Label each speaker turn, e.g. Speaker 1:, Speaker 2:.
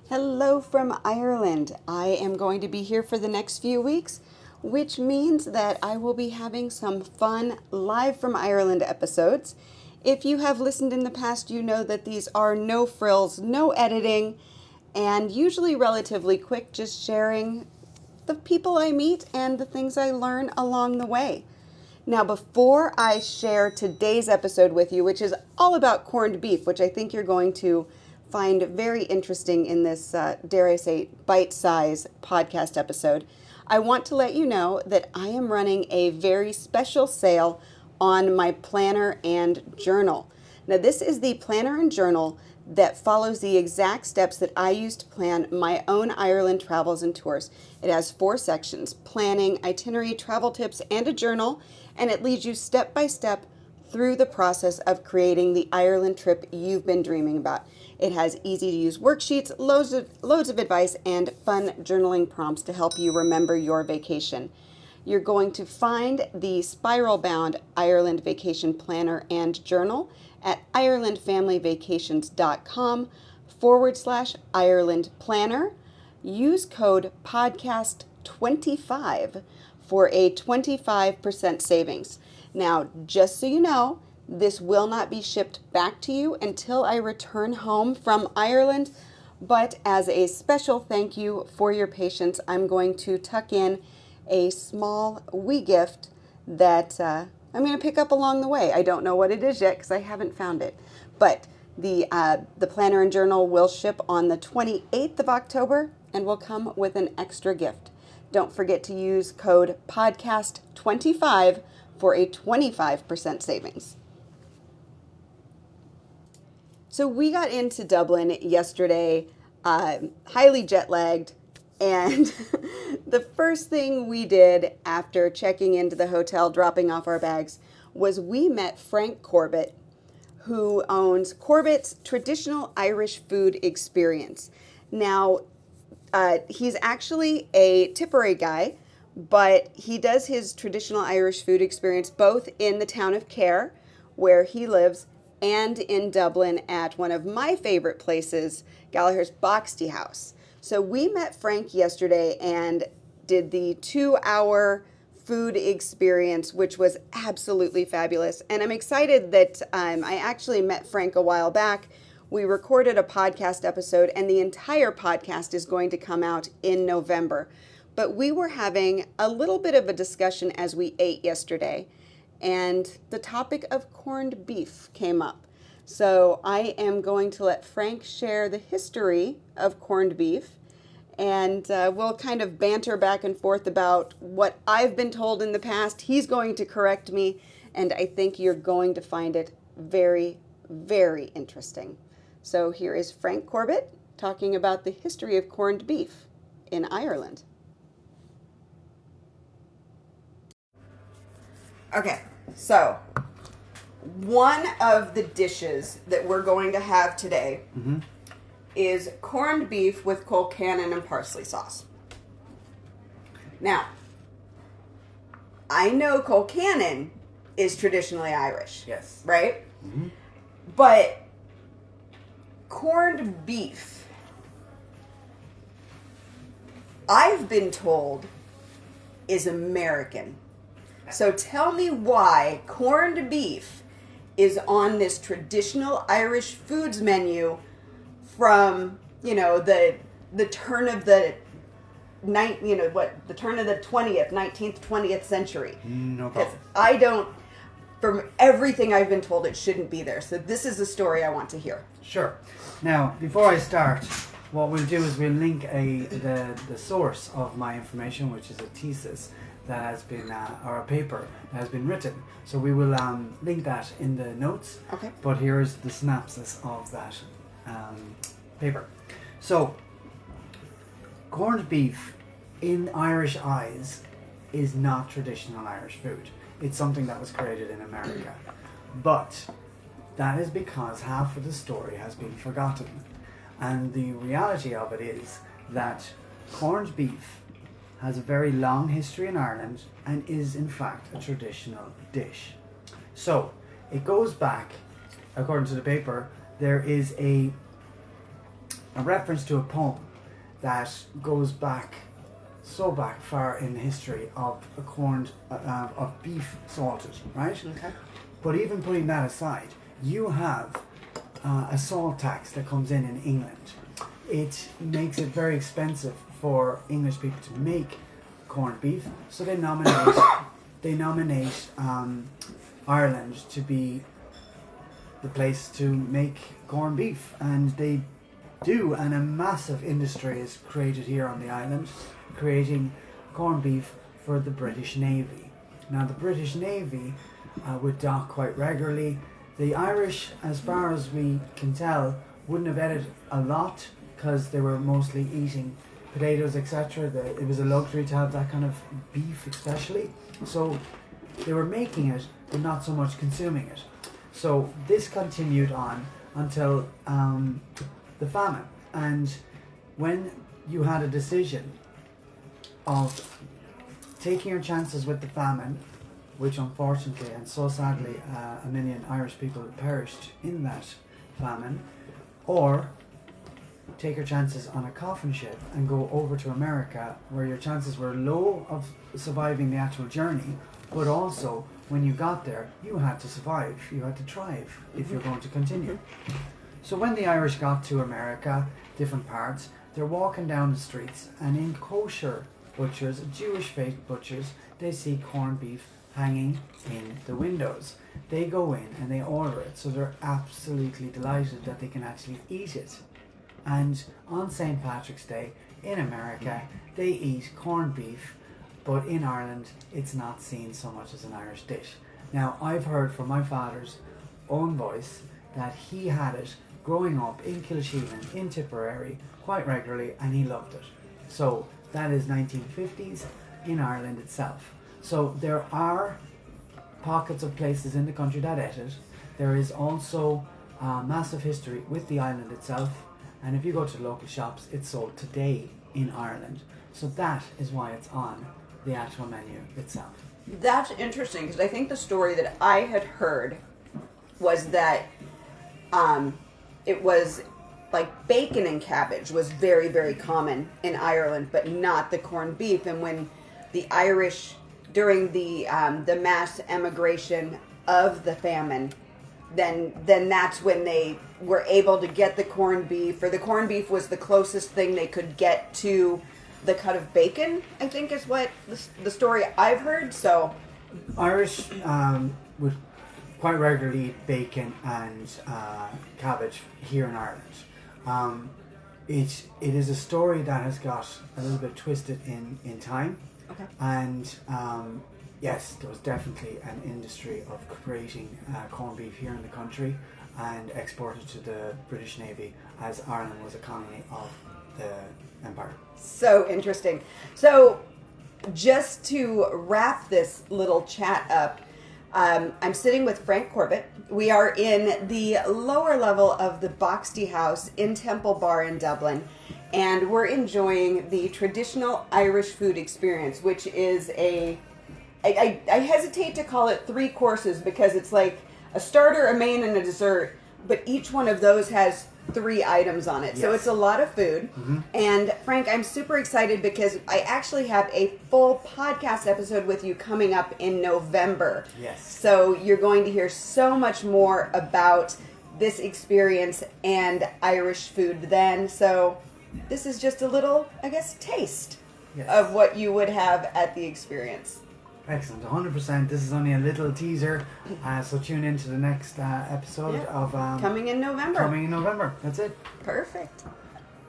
Speaker 1: Hello from Ireland. I am going to be here for the next few weeks, which means that I will be having some fun live from Ireland episodes. If you have listened in the past, you know that these are no frills, no editing, and usually relatively quick, just sharing the people I meet and the things I learn along the way. Now, before I share today's episode with you, which is all about corned beef, which I think you're going to find very interesting in this, dare I say, bite-size podcast episode, I want to let you know that I am running a very special sale on my planner and journal. Now, this is the planner and journal that follows the exact steps that I use to plan my own Ireland travels and tours. It has 4 sections: planning, itinerary, travel tips, and a journal, and it leads you step by step through the process of creating the Ireland trip you've been dreaming about. It has easy to use worksheets, loads of advice, and fun journaling prompts to help you remember your vacation. You're going to find the spiral bound Ireland Vacation Planner and Journal at IrelandFamilyVacations.com/Ireland Planner. Use code podcast25 for a 25% savings. Now, just so you know, this will not be shipped back to you until I return home from Ireland, but as a special thank you for your patience, I'm going to tuck in a small wee gift that I'm going to pick up along the way. I don't know what it is yet because I haven't found it, but the planner and journal will ship on the 28th of October and will come with an extra gift. Don't forget to use code podcast25 for a 25% savings. So we got into Dublin yesterday, highly jet lagged, and the first thing we did after checking into the hotel, dropping off our bags, was we met Frank Corbett, who owns Corbett's Traditional Irish Food Experience. Now, he's actually a Tipperary guy, but he does his Traditional Irish Food Experience both in the town of Kerr, where he lives, and in Dublin at one of my favorite places, Gallagher's Boxty House. So we met Frank yesterday and did the 2-hour food experience, which was absolutely fabulous. And I'm excited that I actually met Frank a while back. We recorded a podcast episode, and the entire podcast is going to come out in November. But we were having a little bit of a discussion as we ate yesterday, and the topic of corned beef came up. So I am going to let Frank share the history of corned beef, and we'll kind of banter back and forth about what I've been told in the past. He's going to correct me, and I think you're going to find it very, very interesting. So here is Frank Corbett talking about the history of corned beef in Ireland. Okay, so one of the dishes that we're going to have today is corned beef with colcannon and parsley sauce. Now, I know colcannon is traditionally Irish.
Speaker 2: Yes.
Speaker 1: Right? Mm-hmm. But corned beef, I've been told, is American. So tell me why corned beef is on this traditional Irish foods menu from, the turn of the turn of the 19th, 20th century.
Speaker 2: No problem.
Speaker 1: From everything I've been told, it shouldn't be there. So this is the story I want to hear.
Speaker 2: Sure. Now, before I start, what we'll do is we'll link the source of my information, which is a thesis that has been, or a paper that has been written. So we will link that in the notes.
Speaker 1: Okay.
Speaker 2: But here's the synopsis of that paper. So, corned beef in Irish eyes is not traditional Irish food. It's something that was created in America. But that is because half of the story has been forgotten. And the reality of it is that corned beef has a very long history in Ireland and is in fact a traditional dish. So it goes back, according to the paper, there is a a reference to a poem that goes back so back far in history of a corned of beef salted, right?
Speaker 1: Okay.
Speaker 2: But even putting that aside, you have a salt tax that comes in England. It makes it very expensive for English people to make corned beef, so they nominate Ireland to be the place to make corned beef, and they do, and a massive industry is created here on the island, creating corned beef for the British Navy. Now the British Navy would dock quite regularly. The Irish, as far as we can tell, wouldn't have ate it a lot because they were mostly eating potatoes, etc. It was a luxury to have that kind of beef, especially. So they were making it, but not so much consuming it. So this continued on until the famine. And when you had a decision of taking your chances with the famine, which unfortunately and so sadly 1 million Irish people perished in that famine, or take your chances on a coffin ship and go over to America, where your chances were low of surviving the actual journey, but also when you got there, you had to survive, you had to thrive if you're going to continue. So when the Irish got to America, different parts, they're walking down the streets, and in kosher butchers, Jewish faith butchers, they see corned beef hanging in the windows. They go in and they order it, so they're absolutely delighted that they can actually eat it. And on St. Patrick's Day in America, they eat corned beef, but in Ireland, it's not seen so much as an Irish dish. Now, I've heard from my father's own voice that he had it growing up in Kilsheelan, in Tipperary, quite regularly, and he loved it. So that is 1950s in Ireland itself. So there are pockets of places in the country that ate it. There is also massive history with the island itself, and if you go to the local shops, it's sold today in Ireland. So that is why it's on the actual menu itself.
Speaker 1: That's interesting, because I think the story that I had heard was that it was like bacon and cabbage was very, very common in Ireland, but not the corned beef. And when the Irish, during the mass emigration of the famine, then that's when they were able to get the corned beef, or the corned beef was the closest thing they could get to the cut of bacon, I think is what the story I've heard. So
Speaker 2: Irish would quite regularly eat bacon and cabbage here in Ireland. It is a story that has got a little bit twisted in time.
Speaker 1: Okay.
Speaker 2: And yes, there was definitely an industry of creating corned beef here in the country and exported to the British Navy, as Ireland was a colony of the Empire.
Speaker 1: So interesting. So just to wrap this little chat up, I'm sitting with Frank Corbett. We are in the lower level of the Boxty House in Temple Bar in Dublin, and we're enjoying the traditional Irish food experience, which is I hesitate to call it 3 courses, because it's like a starter, a main, and a dessert, but each one of those has 3 items on it. Yes. So it's a lot of food. Mm-hmm. And Frank, I'm super excited because I actually have a full podcast episode with you coming up in November.
Speaker 2: Yes.
Speaker 1: So you're going to hear so much more about this experience and Irish food then. So this is just a little, I guess, taste of what you would have at the experience.
Speaker 2: Excellent, 100%. This is only a little teaser, so tune in to the next episode of...
Speaker 1: coming in November.
Speaker 2: Coming in November, that's it.
Speaker 1: Perfect.